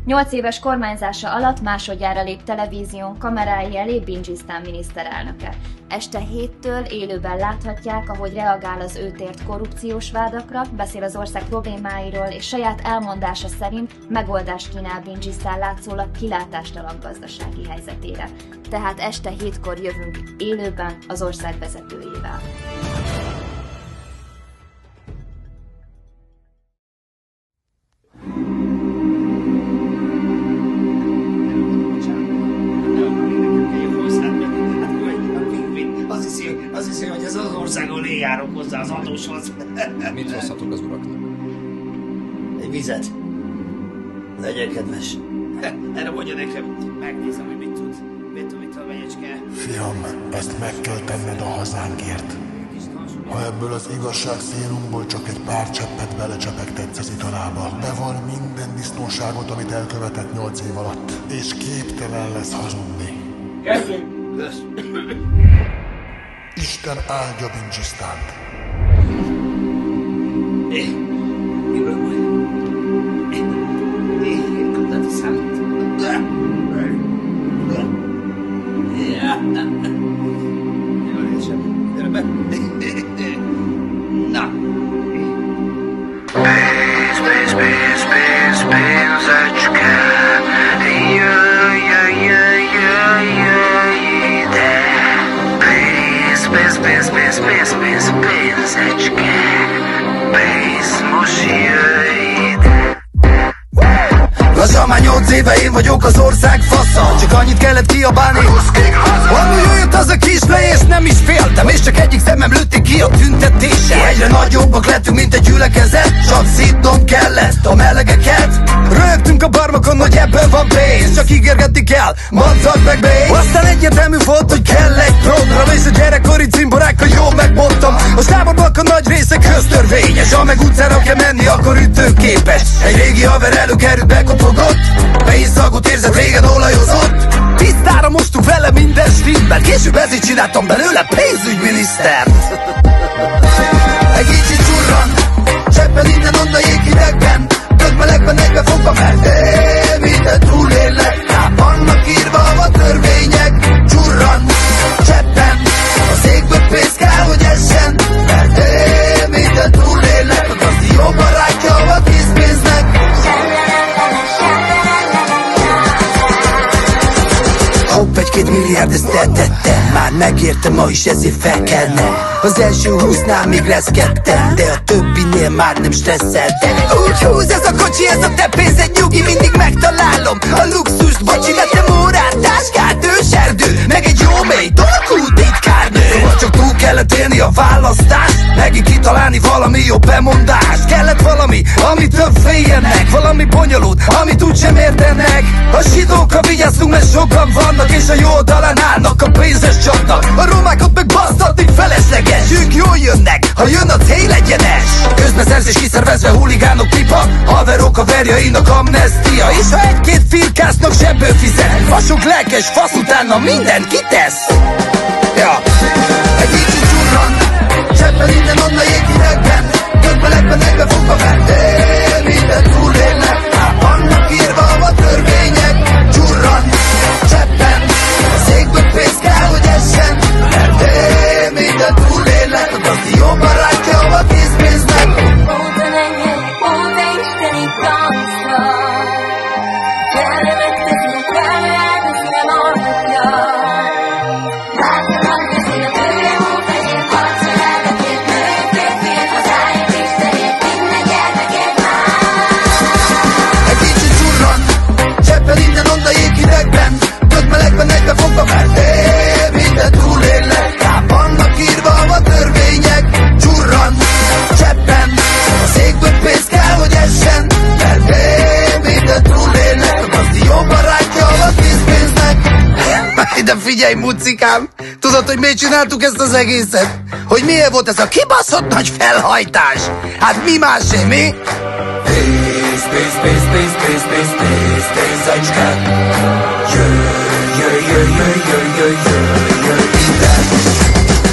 8 éves kormányzása alatt másodjára lép televízión kamerái elé Bingisztán miniszterelnöke. Este 7-től élőben láthatják, ahogy reagál az őt ért korrupciós vádakra, beszél az ország problémáiról, és saját elmondása szerint megoldást kínál Bingisztán látszólag kilátástalan gazdasági helyzetére. Tehát este 7-kor jövünk élőben az ország vezetőjével. Azt hiszi, hogy ez az országon én járok hozzá az adóshoz. Mit hozhatok az uraknak? Egy vizet. Legyen kedves. Erre mondja nekem. Megnézem, hogy mit tud. Mit a vegyecske. Fiam, ezt meg kell tenned a hazánkért. Ha ebből az igazság szélunkból csak egy pár cseppet belecsepegtetsz az italába, bevall minden disznóságot, amit elkövetett 8 év alatt, és képtelen lesz hazudni. Kezdjünk! Isten áldja Bingisztánt! Kutat a számít. Jól érzem. Gyere be. Na! Pénzecske. Pénzecske, pénz, most jöjj ide. Lassan már 8 éve én vagyok az ország fasza. Csak annyit kellett kiabálni, amúgy jött az a kisle, és nem is féltem, és csak egyik szemem lőtték ki a tüntetése. Egyre nagyobbak lettünk, mint egy gyülekezet, csak szidnom kellett a melegeket. Rögtünk a barmakon, hogy ebből van pénz, csak ígérgetni kell, madzag meg bénz. Aztán egyértelmű volt, hogy kell egy program, és a gyerekkori cimborákkal jól megmondtam. A stábornak a nagy része köztörvényes, ha meg utcára kell menni, akkor ütőképes. Egy régi haver előkerült, bekopogott, pénzszagot érzett, régen olajozott. Tisztára mostuk vele minden stimmel, később ezért csináltam belőle pénzügyminisztert. Egy kicsit csurran, cseppel innen-onnan jéghidegben, közmelegben 40 fokba, mert én minden túlélek. Rám vannak írva a törvények, csurran, cseppen, a székből pénz kell, hogy essen, mert én minden túlélek. A gazdi jó barátja a készpénznek. Hopp, 1-2 milliárd, ezt tettem. Már megértem, ma is ezért felkelne. Az első 20-nál még reszkedtem, de a többinél már nem stresszeltem. Úgy húz ez a kocsi, ez a te pénzed, nyugi, mindig megtalálom a luxust. Bocsi, vettem órát, táskát, őserdő, meg egy jó mély torkú titkárnő. Szóval csak túl kellett élni a választást, megint kitalálni valami jobb bemondást. Kellett valami, ami több féljenek, valami bonyolult, amit úgysem értenek. A zsidókra vigyázzunk, mert sokan vannak, és a jó oldalán állnak a pénzes csapnak. A romákat meg basztatni felesleges, ők jól jönnek, ha jön a cél egyenes. Közbeszerzés kiszervezve, huligánok pipa, haverok haverjainak amnestia. És ha 1-2 firkásznak zsebből fizet, vasok lelkes fasz utána mindent kitesz. Ja, egy kicsit csurran, cseppel innen-onnan jéghidegben, közmelegben 40 fokba, mert én minden túlélek. Rám vannak írva a törvények, csurran, cseppen, a székből pénz kell, hogy essen, mert én minden túlélek. A gazdi jó barátja a készpénznek. Óta engem, óta isteni tancra, gyere megteszem, gyere áldozni nem alapja. Láttam az eszél, tőlem óta ér, harcol elvekért, nők férfiért, hazáért, Istenért, minden gyermekért már. Egy kicsit csurran, cseppel innen-onnan jéghidegben, közmelegben 40 fokba, mert én minden túlélek. Rám vannak írva a törvények, csurran, cseppen, a székből pénz kell, hogy essen, mert én minden túlélek. A gazdi jó barátja a készpénznek. Ide figyelj, mucikám! Tudod, hogy miért csináltuk ezt az egészet? Hogy miért volt ez a kibaszott nagy felhajtás? Hát mi másé, mi? Pénz, pénz, pénz, pénz, pénz, pénz, pénz, pénzecske. Jöjj, jöjj, jöjj, jöjj, jöjj, jöjj, jöjj, jöjj ide.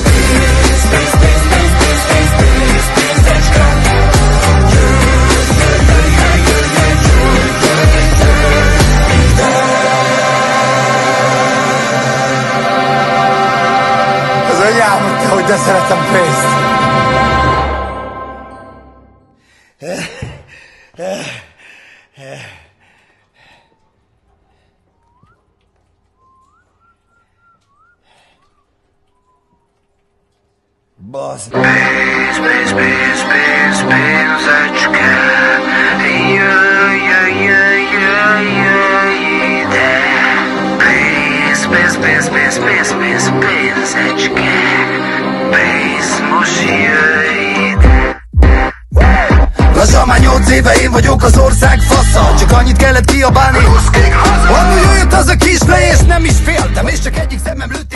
Pénz, pénz, pénz, pénz, pénz, pénz, pénz, pénzecske. Jöjj, jöjj, jöjj, jöjj, jöjj, jöjj, jöjj, jöjj, jöjj. szeretem pénzt. Bazd. Pénzecske. Jöjj ide. Pénzecske. Pénz, most jöjj ide. Lassan már 8 éve én vagyok az ország fasza. Csak annyit kellett kiabálni, annól jött az a kisle és nem is féltem. És csak egyik szemem lőtt